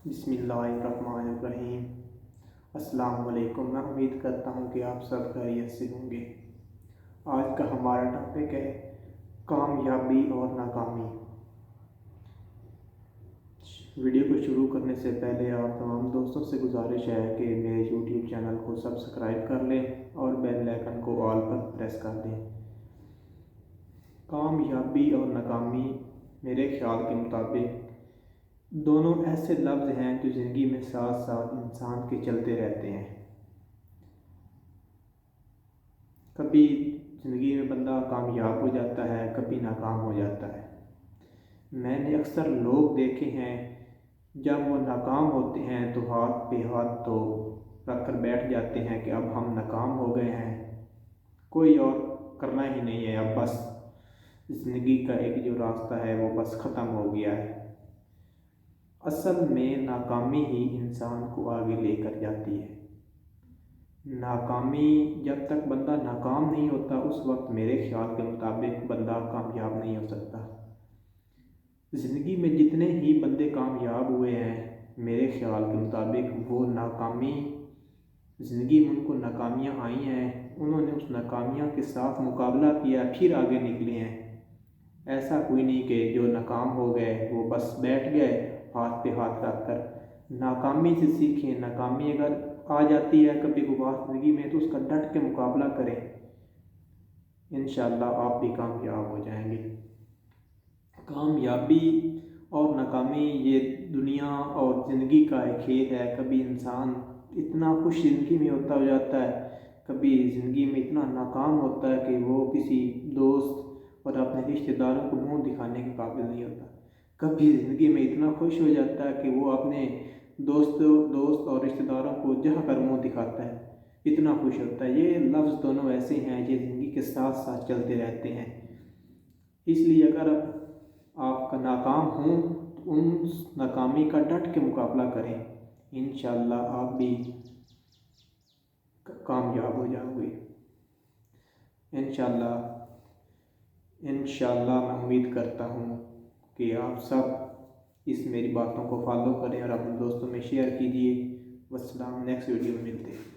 بسم اللہ الرحمن الرحیم۔ السلام علیکم۔ میں امید کرتا ہوں کہ آپ سب خیریت سے ہوں گے۔ آج کا ہمارا ٹاپک ہے کامیابی اور ناکامی۔ ویڈیو کو شروع کرنے سے پہلے آپ تمام دوستوں سے گزارش ہے کہ میرے یوٹیوب چینل کو سبسکرائب کر لیں اور بیل آئیکن کو آل پر پریس کر دیں۔ کامیابی اور ناکامی میرے خیال کے مطابق دونوں ایسے لفظ ہیں جو زندگی میں ساتھ ساتھ انسان کے چلتے رہتے ہیں۔ کبھی زندگی میں بندہ کامیاب ہو جاتا ہے، کبھی ناکام ہو جاتا ہے۔ میں نے اکثر لوگ دیکھے ہیں جب وہ ناکام ہوتے ہیں تو ہاتھ پہ ہاتھ تو رکھ کر بیٹھ جاتے ہیں کہ اب ہم ناکام ہو گئے ہیں، کوئی اور کرنا ہی نہیں ہے، اب بس زندگی کا ایک جو راستہ ہے وہ بس ختم ہو گیا ہے۔ اصل میں ناکامی ہی انسان کو آگے لے کر جاتی ہے۔ ناکامی جب تک بندہ ناکام نہیں ہوتا اس وقت میرے خیال کے مطابق بندہ کامیاب نہیں ہو سکتا۔ زندگی میں جتنے ہی بندے کامیاب ہوئے ہیں میرے خیال کے مطابق وہ ناکامی زندگی میں ان کو ناکامیاں آئی ہیں، انہوں نے اس ناکامیاں کے ساتھ مقابلہ کیا پھر آگے نکلے ہیں۔ ایسا کوئی نہیں کہ جو ناکام ہو گئے وہ بس بیٹھ گئے ہاتھ پہ ہاتھ رکھ کر۔ ناکامی سے سیکھیں، ناکامی اگر آ جاتی ہے کبھی کبھار زندگی میں تو اس کا ڈٹ کے مقابلہ کریں، انشاءاللہ آپ بھی کامیاب ہو جائیں گے۔ کامیابی اور ناکامی یہ دنیا اور زندگی کا ایک کھیل ہے۔ کبھی انسان اتنا خوش زندگی میں ہوتا ہو جاتا ہے، کبھی زندگی میں اتنا ناکام ہوتا ہے کہ وہ کسی دوست اور اپنے رشتہ داروں کو منہ دکھانے کے قابل نہیں ہوتا۔ کبھی زندگی میں اتنا خوش ہو جاتا ہے کہ وہ اپنے دوست اور رشتہ داروں کو جہاں کر منہ دکھاتا ہے، اتنا خوش ہوتا ہے۔ یہ لفظ دونوں ایسے ہیں یہ زندگی کے ساتھ ساتھ چلتے رہتے ہیں۔ اس لیے اگر آپ کا ناکام ہوں تو ان ناکامی کا ڈٹ کے مقابلہ کریں، انشاءاللہ آپ بھی کامیاب ہو جاؤ گے۔ انشاءاللہ میں امید کرتا ہوں کہ آپ سب اس میری باتوں کو فالو کریں اور اپنے دوستوں میں شیئر کیجیے۔ والسلام، نیکسٹ ویڈیو میں ملتے ہیں۔